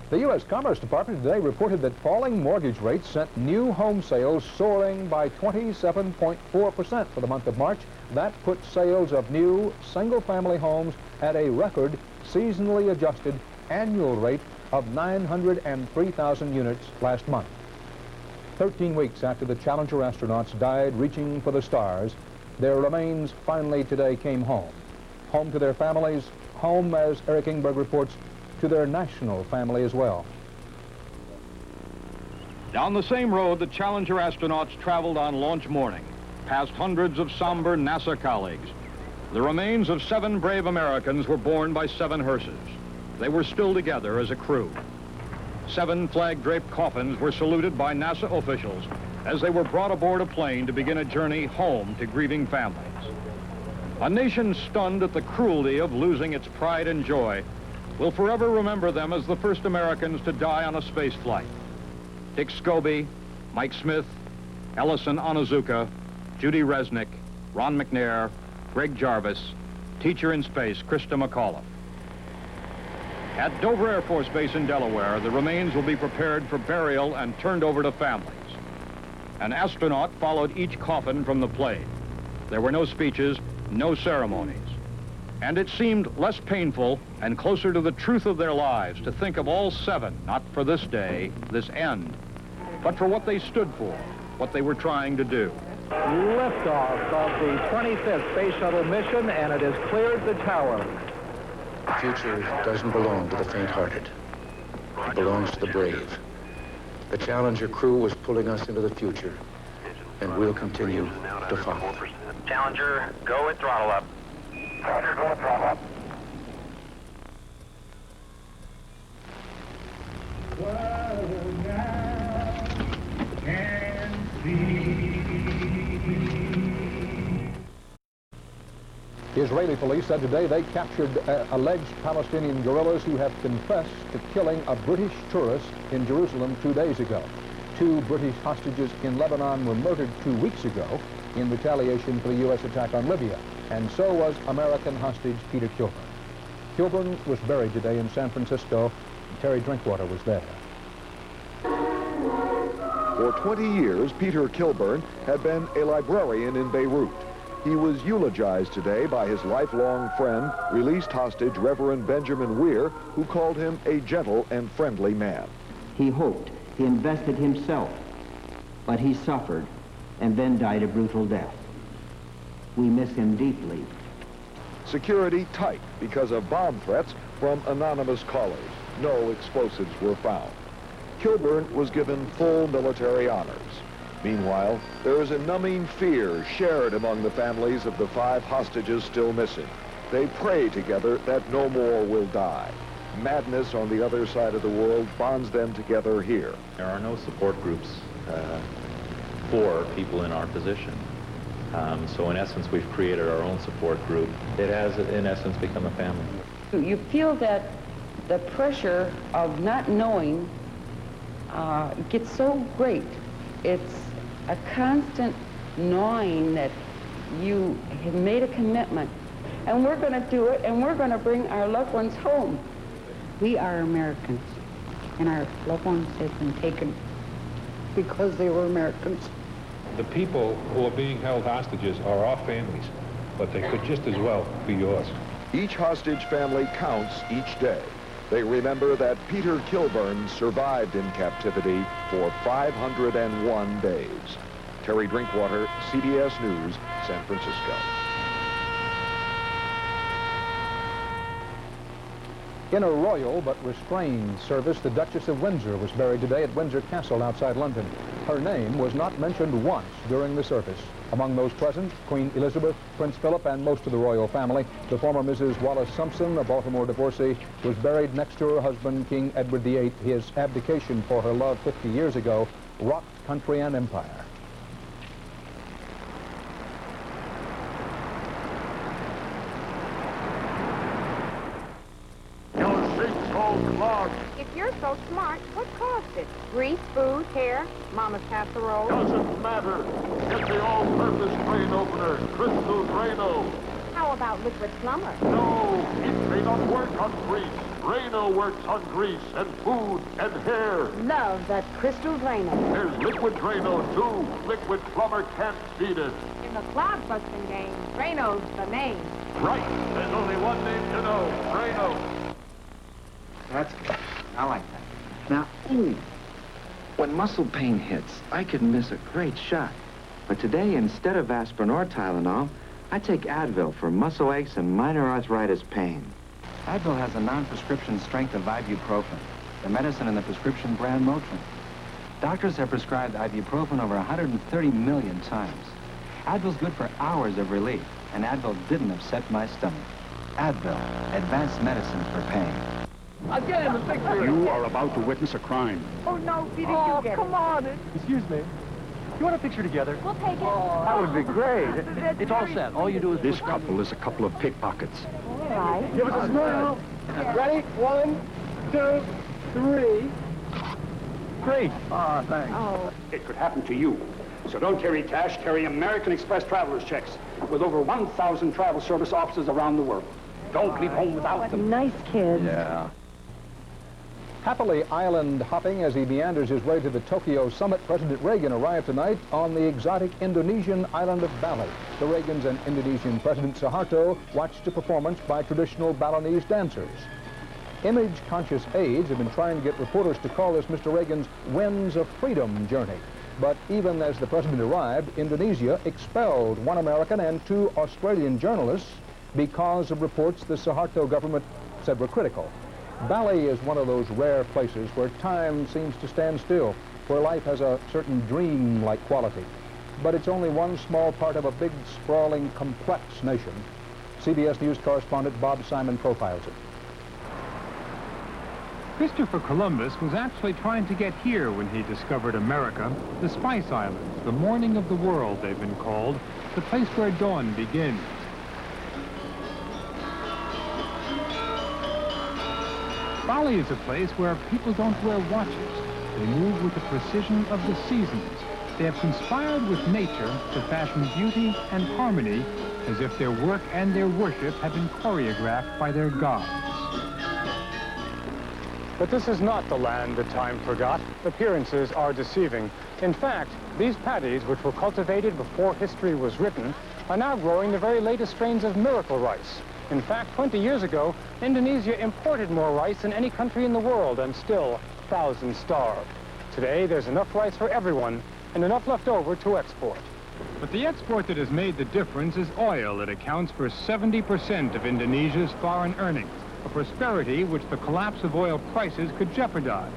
The U.S. Commerce Department today reported that falling mortgage rates sent new home sales soaring by 27.4% for the month of March. That put sales of new single-family homes at a record seasonally adjusted annual rate of 903,000 units last month. 13 weeks after the Challenger astronauts died reaching for the stars, their remains finally today came home. Home to their families, home, as Eric Ingberg reports, to their national family as well. Down the same road, the Challenger astronauts traveled on launch morning, past hundreds of somber NASA colleagues. The remains of 7 brave Americans were borne by 7 hearses. They were still together as a crew. 7 flag-draped coffins were saluted by NASA officials as they were brought aboard a plane to begin a journey home to grieving families. A nation stunned at the cruelty of losing its pride and joy will forever remember them as the first Americans to die on a space flight. Dick Scobie, Mike Smith, Ellison Onizuka, Judy Resnick, Ron McNair, Greg Jarvis, teacher in space, Krista McAuliffe. At Dover Air Force Base in Delaware, the remains will be prepared for burial and turned over to families. An astronaut followed each coffin from the plane. There were no speeches, no ceremonies. And it seemed less painful and closer to the truth of their lives to think of all 7, not for this day, this end, but for what they stood for, what they were trying to do. Liftoff of the 25th Space Shuttle mission, and it has cleared the tower. The future doesn't belong to the faint-hearted. It belongs to the brave. The Challenger crew was pulling us into the future, and we'll continue to follow. Challenger, go with throttle up. Roger, go with throttle up. Israeli police said today they captured alleged Palestinian guerrillas who have confessed to killing a British tourist in Jerusalem 2 days ago. 2 British hostages in Lebanon were murdered 2 weeks ago in retaliation for the U.S. attack on Libya, and so was American hostage Peter Kilburn. Kilburn was buried today in San Francisco. Terry Drinkwater was there. For 20 years, Peter Kilburn had been a librarian in Beirut. He was eulogized today by his lifelong friend, released hostage Reverend Benjamin Weir, who called him a gentle and friendly man. He hoped, he invested himself, but he suffered and then died a brutal death. We miss him deeply. Security tight because of bomb threats from anonymous callers. No explosives were found. Kilburn was given full military honors. Meanwhile, there is a numbing fear shared among the families of the 5 hostages still missing. They pray together that no more will die. Madness on the other side of the world bonds them together here. There are no support groups for people in our position. So in essence, we've created our own support group. It has, in essence, become a family. You feel that the pressure of not knowing gets so great. It's a constant gnawing that you have made a commitment, and we're going to do it, and we're going to bring our loved ones home. We are Americans, and our loved ones have been taken because they were Americans. The people who are being held hostages are our families, but they could just as well be yours. Each hostage family counts each day. They remember that Peter Kilburn survived in captivity for 501 days. Terry Drinkwater, CBS News, San Francisco. In a royal but restrained service, the Duchess of Windsor was buried today at Windsor Castle outside London. Her name was not mentioned once during the service. Among those present, Queen Elizabeth, Prince Philip, and most of the royal family. The former Mrs. Wallis Simpson, a Baltimore divorcee, was buried next to her husband, King Edward VIII. His abdication for her love 50 years ago rocked country and empire. If you're so smart, what caused it? Grease, food, hair, Mama's casserole? Doesn't matter. Get the all-purpose drain opener, Crystal Drano. How How about liquid plumber? No, it may not work on grease. Drano works on grease and food and hair. Love that crystal Drano. There's liquid Drano, too. Liquid plumber can't beat it. In the clod-busting game, Drano's the name. Right. There's only one name to know. Drano. That's good. I like that. Now, when muscle pain hits, I can miss a great shot. But today, instead of aspirin or Tylenol, I take Advil for muscle aches and minor arthritis pain. Advil has a non-prescription strength of ibuprofen, the medicine in the prescription brand Motrin. Doctors have prescribed ibuprofen over 130 million times. Advil's good for hours of relief, and Advil didn't upset my stomach. Advil, advanced medicine for pain. Again, the picture. You are about to witness a crime. Oh, no, Peter, you get come on. Excuse me. You want a picture together? We'll take it. That would be great. It's all set. All you do is... This couple is a couple of pickpockets. All right. Give us a smile. Ready? 1, 2, 3. Great. Ah, thanks. Oh. It could happen to you. So don't carry cash, carry American Express traveler's checks with over 1,000 travel service offices around the world. Don't leave home without them. Nice kids. Yeah. Happily island hopping as he meanders his way to the Tokyo summit, President Reagan arrived tonight on the exotic Indonesian island of Bali. The Reagans and Indonesian President Suharto watched a performance by traditional Balinese dancers. Image-conscious aides have been trying to get reporters to call this Mr. Reagan's Winds of Freedom journey. But even as the president arrived, Indonesia expelled 1 American and 2 Australian journalists because of reports the Suharto government said were critical. Bali is one of those rare places where time seems to stand still, where life has a certain dream-like quality. But it's only one small part of a big, sprawling, complex nation. CBS News correspondent Bob Simon profiles it. Christopher Columbus was actually trying to get here when he discovered America, the Spice Islands, the morning of the world they've been called, the place where dawn begins. Bali is a place where people don't wear watches. They move with the precision of the seasons. They have conspired with nature to fashion beauty and harmony as if their work and their worship had been choreographed by their gods. But this is not the land that time forgot. Appearances are deceiving. In fact, these paddies, which were cultivated before history was written, are now growing the very latest strains of miracle rice. In fact, 20 years ago, Indonesia imported more rice than any country in the world, and still, thousands starved. Today, there's enough rice for everyone, and enough left over to export. But the export that has made the difference is oil that accounts for 70% of Indonesia's foreign earnings, a prosperity which the collapse of oil prices could jeopardize.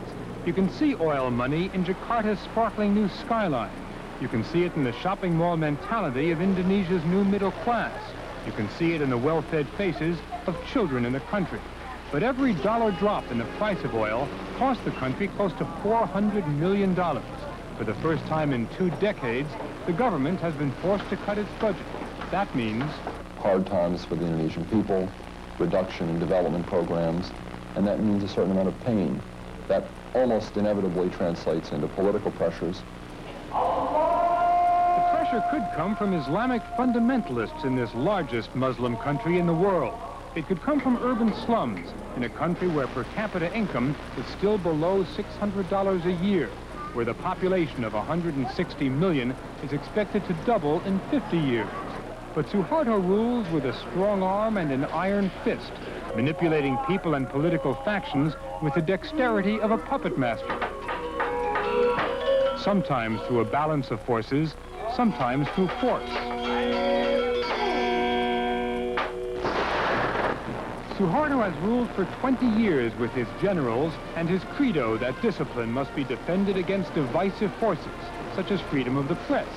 You can see oil money in Jakarta's sparkling new skyline. You can see it in the shopping mall mentality of Indonesia's new middle class. You can see it in the well-fed faces of children in the country. But every dollar drop in the price of oil cost the country close to $400 million. For the first time in 2 decades, the government has been forced to cut its budget. That means hard times for the Indonesian people, reduction in development programs, and that means a certain amount of pain. That almost inevitably translates into political pressures. the pressure could come from Islamic fundamentalists in this largest Muslim country in the world. It could come from urban slums in a country where per capita income is still below $600 a year, where the population of 160 million is expected to double in 50 years. But Suharto rules with a strong arm and an iron fist, manipulating people and political factions with the dexterity of a puppet master. Sometimes through a balance of forces, sometimes through force. Suharto has ruled for 20 years with his generals and his credo that discipline must be defended against divisive forces, such as freedom of the press.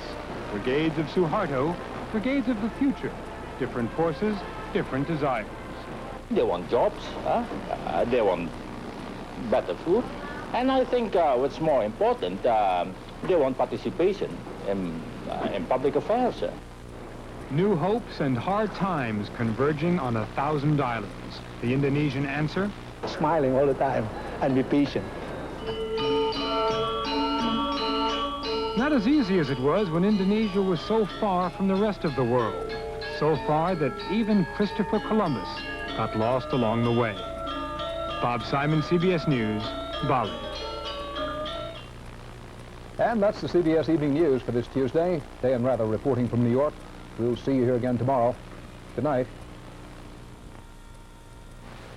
Brigades of Suharto, brigades of the future. Different forces, different desires. They want jobs, they want better food, and I think what's more important, they want participation in public affairs. New hopes and hard times converging on 1,000 islands. The Indonesian answer? Smiling all the time and be patient. Not as easy as it was when Indonesia was so far from the rest of the world. so far that even Christopher Columbus got lost along the way. Bob Simon, CBS News, Bali. And that's the CBS Evening News for this Tuesday. Dan Rather reporting from New York. We'll see you here again tomorrow. Good night.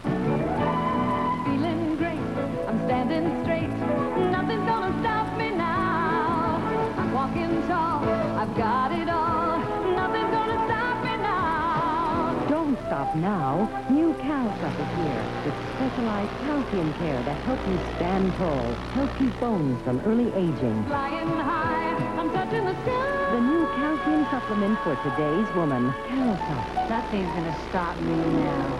Feeling great, I'm standing straight. Nothing's gonna stop me now. I'm walking tall, I've got it all. Nothing's gonna stop me now. Don't stop now. New Calsup is here with specialized calcium care that helps you stand tall, help keep bones from early aging. Flying high, I'm touching the sky. The new calcium supplement for today's woman, Calsup. Nothing's gonna stop me now.